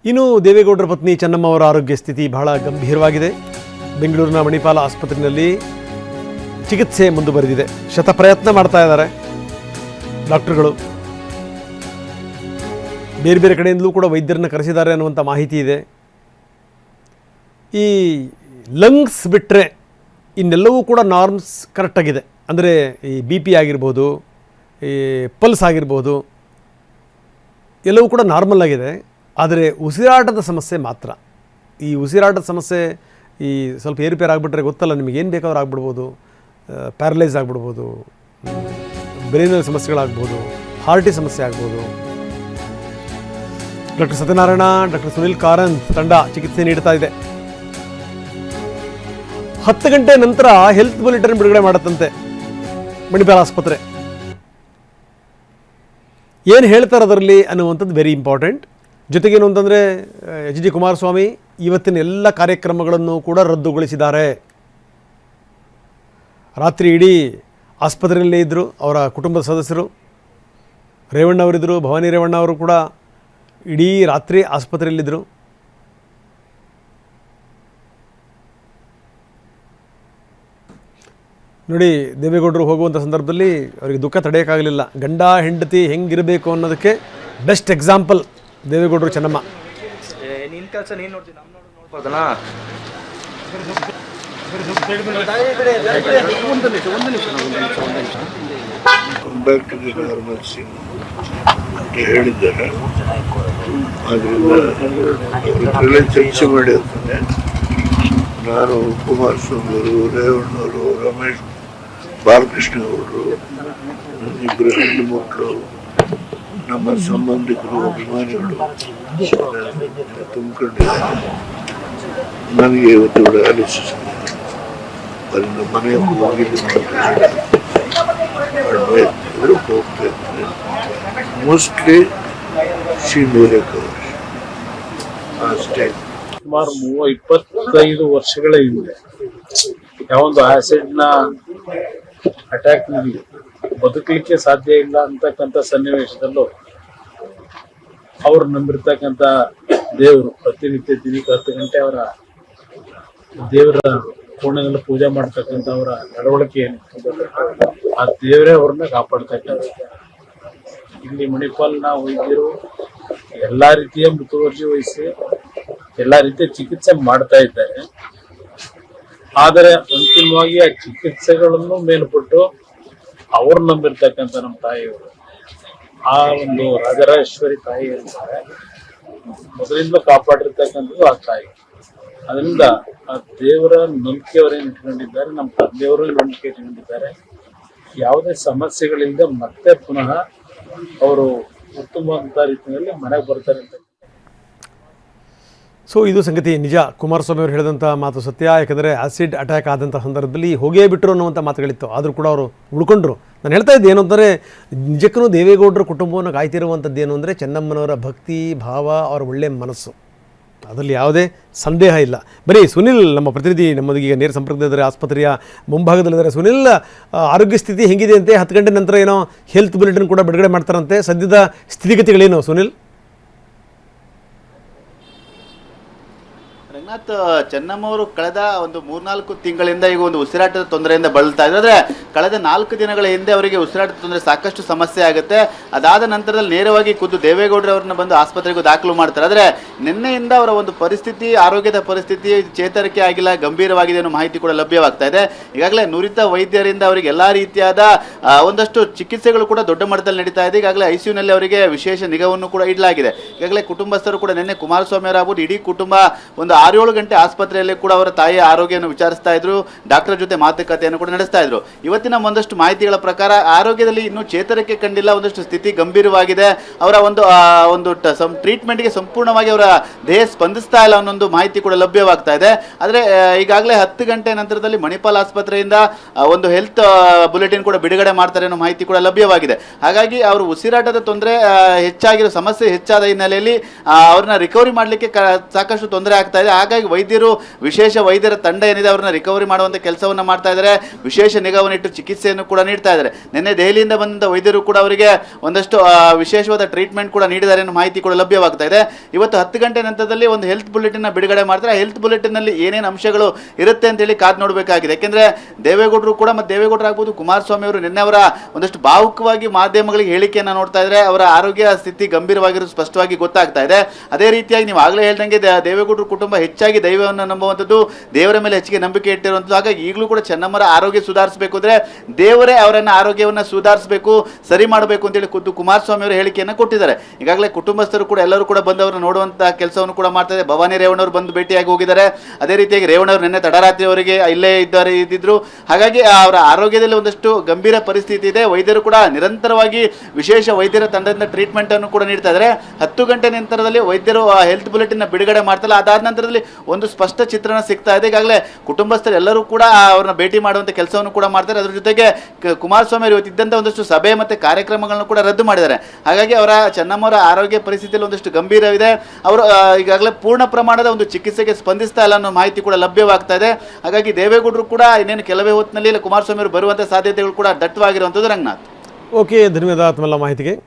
ಇನ್ನು ದೇವೇಗೌಡರ ಪತ್ನಿ ಚೆನ್ನಮ್ಮ ಅವರ ಆರೋಗ್ಯ ಸ್ಥಿತಿ ಬಹಳ ಗಂಭೀರವಾಗಿದೆ. ಬೆಂಗಳೂರಿನ ಮಣಿಪಾಲ ಆಸ್ಪತ್ರೆಯಲ್ಲಿ ಚಿಕಿತ್ಸೆ ಮುಂದುವರೆದಿದೆ. ಶತಪ್ರಯತ್ನ ಮಾಡ್ತಾ ಇದ್ದಾರೆ ಡಾಕ್ಟರ್ಗಳು. ಬೇರೆ ಬೇರೆ ಕಡೆಯಿಂದಲೂ ಕೂಡ ವೈದ್ಯರನ್ನು ಕರೆಸಿದ್ದಾರೆ ಅನ್ನುವಂಥ ಮಾಹಿತಿ ಇದೆ. ಈ ಲಂಗ್ಸ್ ಬಿಟ್ಟರೆ ಇನ್ನೆಲ್ಲವೂ ಕೂಡ ನಾರ್ಮ್ಸ್ ಕರೆಕ್ಟಾಗಿದೆ. ಅಂದರೆ ಈ BP ಆಗಿರ್ಬೋದು, ಈ ಪಲ್ಸ್ ಆಗಿರ್ಬೋದು, ಎಲ್ಲವೂ ಕೂಡ ನಾರ್ಮಲ್ ಆಗಿದೆ. ಆದರೆ ಉಸಿರಾಟದ ಸಮಸ್ಯೆ ಮಾತ್ರ, ಈ ಉಸಿರಾಟದ ಸಮಸ್ಯೆ ಈ ಸ್ವಲ್ಪ ಏರುಪೇರು ಆಗಿಬಿಟ್ರೆ ಗೊತ್ತಲ್ಲ ನಿಮಗೆ, ಏನು ಬೇಕಾದ್ರೂ ಆಗಿಬಿಡ್ಬೋದು. ಪ್ಯಾರಲೈಸ್ ಆಗಿಬಿಡ್ಬೋದು, ಬ್ರೈನಲ್ಲಿ ಸಮಸ್ಯೆಗಳಾಗ್ಬೋದು, ಹಾರ್ಟಿ ಸಮಸ್ಯೆ ಆಗ್ಬೋದು. ಡಾಕ್ಟರ್ ಸತ್ಯನಾರಾಯಣ, ಡಾಕ್ಟರ್ ಸುನಿಲ್ ಕಾರಂತ್ ತಂಡ ಚಿಕಿತ್ಸೆ ನೀಡ್ತಾ ಇದೆ. 10 ಗಂಟೆ ನಂತರ ಹೆಲ್ತ್ ಬುಲೆಟಿನ್ ಬಿಡುಗಡೆ ಮಾಡುತ್ತಂತೆ ಮಣಿಪಾಲ ಆಸ್ಪತ್ರೆ. ಏನು ಹೇಳ್ತಾರೆ ಅದರಲ್ಲಿ ಅನ್ನುವಂಥದ್ದು ವೆರಿ ಇಂಪಾರ್ಟೆಂಟ್. ಜೊತೆಗೇನು ಅಂತಂದರೆ H.D. ಕುಮಾರಸ್ವಾಮಿ ಇವತ್ತಿನ ಎಲ್ಲ ಕಾರ್ಯಕ್ರಮಗಳನ್ನು ಕೂಡ ರದ್ದುಗೊಳಿಸಿದ್ದಾರೆ. ರಾತ್ರಿ ಇಡೀ ಆಸ್ಪತ್ರೆಯಲ್ಲೇ ಇದ್ದರು ಅವರ ಕುಟುಂಬದ ಸದಸ್ಯರು. ರೇವಣ್ಣವರಿದ್ದರು, ಭವಾನಿ ರೇವಣ್ಣ ಅವರು ಕೂಡ ಇಡೀ ರಾತ್ರಿ ಆಸ್ಪತ್ರೆಯಲ್ಲಿದ್ದರು. ನೋಡಿ, ದೇವೇಗೌಡರು ಹೋಗುವಂಥ ಸಂದರ್ಭದಲ್ಲಿ ಅವರಿಗೆ ದುಃಖ ತಡೆಯೋಕ್ಕಾಗಲಿಲ್ಲ. ಗಂಡ ಹೆಂಡತಿ ಹೆಂಗಿರಬೇಕು ಅನ್ನೋದಕ್ಕೆ ಬೆಸ್ಟ್ ಎಕ್ಸಾಂಪಲ್ ದೇವೇಗೌಡರು ಚೆನ್ನಮ್ಮ. ನಿನ್ನ ಕೆಲಸ ನೀನು ನೋಡ್ತೀನಿ, ನಮ್ಮ ನೋಡ್ಬೋದಲ್ಲ. ಅಂತ ಹೇಳಿದ್ದಾರೆ. ಅದರಿಂದ ಚರ್ಚೆ ಮಾಡಿರ್ತಾನೆ. ನಾನು ಕುಮಾರಸ್ವಾಮಿ ಅವರು, ರೇವಣ್ಣವರು, ರಮೇಶ್ ಬಾಲಕೃಷ್ಣ ಅವರು, ಇಬ್ಬರು ಹೆಣ್ಣು ಮಕ್ಕಳು, ನಮ್ಮ ಸಂಬಂಧಿಕರು, ಅಭಿಮಾನಿಗಳು ತುಂಬಿಕೊಂಡಿದ್ದಾರೆ. ನನಗೆ ಇವತ್ತು ಡಯಾಲಿಸಿಸ್ ಅದರಿಂದ ಮನೆಗೆ ಹೋಗ್ತಾ ಇದ್ದಾರೆ. ಮೋಸ್ಟ್ಲಿ ಅಷ್ಟೇ. ಸುಮಾರು 25 ವರ್ಷಗಳ ಹಿಂದೆ ಯಾವೊಂದು ಆಸಿಡ್ನ ಅಟ್ಯಾಕ್ ನಲ್ಲಿ ಬದುಕಲಿಕ್ಕೆ ಸಾಧ್ಯ ಇಲ್ಲ ಅಂತಕ್ಕಂಥ ಸನ್ನಿವೇಶದಲ್ಲೂ ಅವ್ರು ನಂಬಿರ್ತಕ್ಕಂಥ ದೇವರು ಪ್ರತಿನಿತ್ಯ ದಿನಕ್ಕೆ 10 ಗಂಟೆ ಅವರ ದೇವರ ಕೋಣೆಗಳ ಪೂಜೆ ಮಾಡ್ತಕ್ಕಂಥ ಅವರ ನಡವಳಿಕೆ ಏನಿತ್ತು, ಆ ದೇವರೇ ಅವ್ರನ್ನ ಕಾಪಾಡ್ತಕ್ಕಂಥ. ಇಲ್ಲಿ ಮಣಿಪಾಲ್ನ ವೈದ್ಯರು ಎಲ್ಲಾ ರೀತಿಯ ಮುತುವರ್ಜಿ ವಹಿಸಿ ಎಲ್ಲಾ ರೀತಿಯ ಚಿಕಿತ್ಸೆ ಮಾಡ್ತಾ ಇದ್ದಾರೆ. ಆದರೆ ಅಂತಿಮವಾಗಿ ಆ ಚಿಕಿತ್ಸೆಗಳನ್ನು ಮೇಲ್ಪಟ್ಟು ಅವ್ರು ನಂಬಿರ್ತಕ್ಕಂಥ ನಮ್ಮ ತಾಯಿಯವರು, ಆ ಒಂದು ರಾಜರಾಜೇಶ್ವರಿ ತಾಯಿ ಇರ್ತಾರೆ, ಮೊದಲಿಂದ ಕಾಪಾಡಿರ್ತಕ್ಕಂಥದ್ದು ಆ ತಾಯಿ. ಅದರಿಂದ ಆ ದೇವರ ನಂಬಿಕೆಯವರೇನು ಇಟ್ಕೊಂಡಿದ್ದಾರೆ, ನಮ್ಮ ತಂದೆಯವರು ನಂಬಿಕೆ ಇಟ್ಕೊಂಡಿದ್ದಾರೆ. ಯಾವುದೇ ಸಮಸ್ಯೆಗಳಿಂದ ಮತ್ತೆ ಪುನಃ ಅವರು ಉತ್ತಮವಾದಂಥ ರೀತಿಯಲ್ಲಿ ಮನೆಗೆ ಬರ್ತಾರೆ ಅಂತ. ಸೊ ಇದು ಸಂಗತಿ ನಿಜ. ಕುಮಾರಸ್ವಾಮಿ ಅವರು ಹೇಳಿದಂಥ ಮಾತು ಸತ್ಯ. ಯಾಕಂದರೆ ಆಸಿಡ್ ಅಟ್ಯಾಕ್ ಆದಂಥ ಸಂದರ್ಭದಲ್ಲಿ ಹೋಗೇ ಬಿಟ್ಟರು ಅನ್ನುವಂಥ ಮಾತುಗಳಿತ್ತು. ಆದರೂ ಕೂಡ ಅವರು ಉಳ್ಕೊಂಡ್ರು. ನಾನು ಹೇಳ್ತಾ ಇದ್ದೆ ಏನು ಅಂದರೆ, ನಿಜಕ್ಕೂ ದೇವೇಗೌಡರ ಕುಟುಂಬವನ್ನು ಕಾಯ್ತಿರುವಂಥದ್ದು ಏನು ಅಂದರೆ ಚೆನ್ನಮ್ಮನವರ ಭಕ್ತಿ ಭಾವ, ಅವರ ಒಳ್ಳೆಯ ಮನಸ್ಸು, ಅದರಲ್ಲಿ ಯಾವುದೇ ಸಂದೇಹ ಇಲ್ಲ. ಬರೀ ಸುನಿಲ್ ನಮ್ಮ ಪ್ರತಿನಿಧಿ ನಮ್ಮದೀಗ ನೇರ ಸಂಪರ್ಕದಲ್ಲಿದ್ದಾರೆ, ಆಸ್ಪತ್ರೆಯ ಮುಂಭಾಗದಲ್ಲಿದ್ದಾರೆ. ಸುನಿಲ್, ಆರೋಗ್ಯ ಸ್ಥಿತಿ ಹೆಂಗಿದೆ ಅಂತೆ? 10 ಗಂಟೆ ನಂತರ ಏನೋ ಹೆಲ್ತ್ ಬುಲೆಟಿನ್ ಕೂಡ ಬಿಡುಗಡೆ ಮಾಡ್ತಾರಂತೆ. ಸದ್ಯದ ಸ್ಥಿತಿಗತಿಗಳೇನು ಸುನಿಲ್? ರಂಗನಾಥ್, ಚೆನ್ನಮ್ಮ ಅವರು ಕಳೆದ ಒಂದು 3-4 ತಿಂಗಳಿಂದ ಈಗ ಒಂದು ಉಸಿರಾಟದ ತೊಂದರೆಯಿಂದ ಬಳಲ್ತಾ ಇದ್ದಾರೆ. ಆದರೆ ಕಳೆದ 4 ದಿನಗಳ ಹಿಂದೆ ಅವರಿಗೆ ಉಸಿರಾಟದ ತೊಂದರೆ ಸಾಕಷ್ಟು ಸಮಸ್ಯೆ ಆಗುತ್ತೆ. ಅದಾದ ನಂತರದಲ್ಲಿ ನೇರವಾಗಿ ಖುದ್ದು ದೇವೇಗೌಡರವ್ರನ್ನ ಬಂದು ಆಸ್ಪತ್ರೆಗೂ ದಾಖಲು ಮಾಡ್ತಾರೆ. ಆದರೆ ನಿನ್ನೆಯಿಂದ ಅವರ ಒಂದು ಪರಿಸ್ಥಿತಿ, ಆರೋಗ್ಯದ ಪರಿಸ್ಥಿತಿ ಚೇತರಿಕೆ ಆಗಿಲ್ಲ, ಗಂಭೀರವಾಗಿದೆ ಅನ್ನೋ ಮಾಹಿತಿ ಕೂಡ ಲಭ್ಯವಾಗ್ತಾ ಇದೆ. ಈಗಾಗಲೇ ನುರಿತ ವೈದ್ಯರಿಂದ ಅವರಿಗೆ ಎಲ್ಲ ರೀತಿಯಾದ ಒಂದಷ್ಟು ಚಿಕಿತ್ಸೆಗಳು ಕೂಡ ದೊಡ್ಡ ಮಟ್ಟದಲ್ಲಿ ನಡೀತಾ ಇದೆ. ಈಗಾಗಲೇ ICUನಲ್ಲಿ ಅವರಿಗೆ ವಿಶೇಷ ನಿಗಾವನ್ನು ಕೂಡ ಇಡಲಾಗಿದೆ. ಈಗಾಗಲೇ ಕುಟುಂಬಸ್ಥರು ಕೂಡ ನಿನ್ನೆ ಕುಮಾರಸ್ವಾಮಿ ಅವರಾಗ್ಬೋದು, ಇಡೀ ಕುಟುಂಬ ಒಂದು 6-7 ಗಂಟೆ ಆಸ್ಪತ್ರೆಯಲ್ಲಿ ಕೂಡ ಅವರ ತಾಯಿಯ ಆರೋಗ್ಯವನ್ನು ವಿಚಾರಿಸ್ತಾ ಇದ್ರು, ಡಾಕ್ಟರ್ ಜೊತೆ ಮಾತುಕತೆಯನ್ನು ಕೂಡ ನಡೆಸ್ತಾ ಇದ್ರು. ಇವತ್ತಿನ ಒಂದಷ್ಟು ಮಾಹಿತಿಗಳ ಪ್ರಕಾರ ಆರೋಗ್ಯದಲ್ಲಿ ಇನ್ನೂ ಚೇತರಿಕೆ ಕಂಡಿಲ್ಲ, ಒಂದಷ್ಟು ಸ್ಥಿತಿ ಗಂಭೀರವಾಗಿದೆ. ಅವರ ಒಂದು ಟ್ರೀಟ್ಮೆಂಟ್ಗೆ ಸಂಪೂರ್ಣವಾಗಿ ಅವರ ದೇಹ ಸ್ಪಂದಿಸ್ತಾ ಇಲ್ಲ ಅನ್ನೊಂದು ಮಾಹಿತಿ ಕೂಡ ಲಭ್ಯವಾಗ್ತಾ ಇದೆ. ಆದರೆ ಈಗಾಗಲೇ 10 ಗಂಟೆ ನಂತರದಲ್ಲಿ ಮಣಿಪಾಲ್ ಆಸ್ಪತ್ರೆಯಿಂದ ಒಂದು ಹೆಲ್ತ್ ಬುಲೆಟಿನ್ ಕೂಡ ಬಿಡುಗಡೆ ಮಾಡ್ತಾರೆ ಅನ್ನೋ ಮಾಹಿತಿ ಕೂಡ ಲಭ್ಯವಾಗಿದೆ. ಹಾಗಾಗಿ ಅವರು ಉಸಿರಾಟದ ತೊಂದರೆ ಹೆಚ್ಚಾಗಿರೋ ಸಮಸ್ಯೆ ಹೆಚ್ಚಾದ ಹಿನ್ನೆಲೆಯಲ್ಲಿ ಅವ್ರನ್ನ ರಿಕವರಿ ಮಾಡಲಿಕ್ಕೆ ಸಾಕಷ್ಟು ತೊಂದರೆ ಆಗ್ತಾ ಇದೆ. ಹಾಗಾಗಿ ವೈದ್ಯರು ವಿಶೇಷ ವೈದ್ಯರ ತಂಡ ಏನಿದೆ ಅವ್ರನ್ನ ರಿಕವರಿ ಮಾಡುವಂಥ ಕೆಲಸವನ್ನು ಮಾಡ್ತಾ ಇದ್ದಾರೆ, ವಿಶೇಷ ನಿಗಾವನ್ನಿಟ್ಟು ಚಿಕಿತ್ಸೆಯನ್ನು ಕೂಡ ನೀಡ್ತಾ ಇದ್ದಾರೆ. ನಿನ್ನೆ ದೆಹಲಿಯಿಂದ ಬಂದ ವೈದ್ಯರು ಕೂಡ ಅವರಿಗೆ ಒಂದಷ್ಟು ವಿಶೇಷವಾದ ಟ್ರೀಟ್ಮೆಂಟ್ ಕೂಡ ನೀಡಿದ್ದಾರೆ ಅನ್ನೋ ಮಾಹಿತಿ ಕೂಡ ಲಭ್ಯವಾಗ್ತಾ ಇದೆ. ಇವತ್ತು 10 ಗಂಟೆ ನಂತರದಲ್ಲಿ ಒಂದು ಹೆಲ್ತ್ ಬುಲೆಟಿನ್ ಬಿಡುಗಡೆ ಮಾಡ್ತಾರೆ. ಹೆಲ್ತ್ ಬುಲೆಟಿನ್ ನಲ್ಲಿ ಏನೇನು ಅಂಶಗಳು ಇರುತ್ತೆ ಅಂತ ಹೇಳಿ ಕಾದು ನೋಡಬೇಕಾಗಿದೆ. ಯಾಕೆಂದ್ರೆ ದೇವೇಗೌಡರು ಕೂಡ ಮತ್ತೆ ದೇವೇಗೌಡರು ಆಗ್ಬೋದು, ಕುಮಾರಸ್ವಾಮಿ ಅವರು ನಿನ್ನೆ ಅವರ ಒಂದಷ್ಟು ಭಾವುಕವಾಗಿ ಮಾಧ್ಯಮಗಳಿಗೆ ಹೇಳಿಕೆಯನ್ನು ನೋಡ್ತಾ ಇದ್ರೆ ಅವರ ಆರೋಗ್ಯ ಸ್ಥಿತಿ ಗಂಭೀರವಾಗಿರೋದು ಸ್ಪಷ್ಟವಾಗಿ ಗೊತ್ತಾಗ್ತಾ ಇದೆ. ಅದೇ ರೀತಿಯಾಗಿ ನೀವು ಆಗಲೇ ಹೇಳ್ದಂಗೆ ದೇವೇಗೌಡರು ಕುಟುಂಬ ಹೆಚ್ಚಾಗಿ ದೈವವನ್ನು ನಂಬುವಂಥದ್ದು, ದೇವರ ಮೇಲೆ ಹೆಚ್ಚಿಗೆ ನಂಬಿಕೆ ಇಟ್ಟಿರುವಂಥದ್ದು. ಹಾಗಾಗಿ ಈಗಲೂ ಕೂಡ ಚೆನ್ನಮ್ಮರ ಆರೋಗ್ಯ ಸುಧಾರಿಸಬೇಕು ಅಂದ್ರೆ ದೇವರೇ ಅವರನ್ನ ಆರೋಗ್ಯವನ್ನು ಸುಧಾರಿಸಬೇಕು, ಸರಿ ಮಾಡಬೇಕು ಅಂತೇಳಿ ಖುದ್ದು ಕುಮಾರಸ್ವಾಮಿ ಅವರು ಹೇಳಿಕೆಯನ್ನು ಕೊಟ್ಟಿದ್ದಾರೆ. ಈಗಾಗಲೇ ಕುಟುಂಬಸ್ಥರು ಕೂಡ ಎಲ್ಲರೂ ಕೂಡ ಬಂದವರನ್ನು ನೋಡುವಂತಹ ಕೆಲಸವನ್ನು ಕೂಡ ಮಾಡ್ತಾ ಇದೆ. ಭವಾನಿ ರೇವಣ್ಣವರು ಬಂದು ಭೇಟಿಯಾಗಿ ಹೋಗಿದ್ದಾರೆ. ಅದೇ ರೀತಿಯಾಗಿ ರೇವಣ್ಣವರು ನಿನ್ನೆ ತಡರಾತ್ರಿ ಅವರಿಗೆ ಇಲ್ಲೇ ಇದ್ದಿದ್ರು. ಹಾಗಾಗಿ ಅವರ ಆರೋಗ್ಯದಲ್ಲಿ ಒಂದಷ್ಟು ಗಂಭೀರ ಪರಿಸ್ಥಿತಿ ಇದೆ. ವೈದ್ಯರು ಕೂಡ ನಿರಂತರವಾಗಿ ವಿಶೇಷ ವೈದ್ಯರ ತಂಡದಿಂದ ಟ್ರೀಟ್ಮೆಂಟ್ ಅನ್ನು ಕೂಡ ನೀಡ್ತಾ ಇದ್ದಾರೆ. 10 ಗಂಟೆ ನಂತರದಲ್ಲಿ ವೈದ್ಯರು ಹೆಲ್ತ್ ಬುಲೆಟಿನ್ ಬಿಡುಗಡೆ ಮಾಡ್ತಾರೆ. ಅದಾದ ನಂತರದಲ್ಲಿ ಒಂದು ಸ್ಪಷ್ಟ ಚಿತ್ರಣ ಸಿಗ್ತಾ ಇದೆ. ಈಗಾಗಲೇ ಕುಟುಂಬಸ್ಥರು ಎಲ್ಲರೂ ಕೂಡ ಅವ್ರನ್ನ ಭೇಟಿ ಮಾಡುವಂತ ಕೆಲಸವನ್ನು ಕೂಡ ಮಾಡ್ತಾರೆ. ಅದ್ರ ಜೊತೆಗೆ ಕುಮಾರಸ್ವಾಮಿ ಅವರು ಇವತ್ತಿದ್ದಂತ ಒಂದಷ್ಟು ಸಭೆ ಮತ್ತೆ ಕಾರ್ಯಕ್ರಮಗಳನ್ನು ಕೂಡ ರದ್ದು ಮಾಡಿದ್ದಾರೆ. ಹಾಗಾಗಿ ಅವರ ಚೆನ್ನಮ್ಮರ ಆರೋಗ್ಯ ಪರಿಸ್ಥಿತಿಯಲ್ಲಿ ಒಂದಷ್ಟು ಗಂಭೀರವಿದೆ. ಅವರು ಈಗಾಗಲೇ ಪೂರ್ಣ ಪ್ರಮಾಣದ ಒಂದು ಚಿಕಿತ್ಸೆಗೆ ಸ್ಪಂದಿಸ್ತಾ ಇಲ್ಲ ಅನ್ನೋ ಮಾಹಿತಿ ಕೂಡ ಲಭ್ಯವಾಗ್ತಾ ಇದೆ. ಹಾಗಾಗಿ ದೇವೇಗೌಡರು ಕೂಡ ಇನ್ನೇನು ಕೆಲವೇ ಹೊತ್ತಿನಲ್ಲಿ ಕುಮಾರಸ್ವಾಮಿ ಅವರು ಬರುವಂತ ಸಾಧ್ಯತೆಗಳು ಕೂಡ ದಟ್ಟವಾಗಿರುವಂಥದ್ದು. ರಂಗನಾಥ್, ಓಕೆ, ಧನ್ಯವಾದ ತಮ್ಮೆಲ್ಲ ಮಾಹಿತಿಗೆ.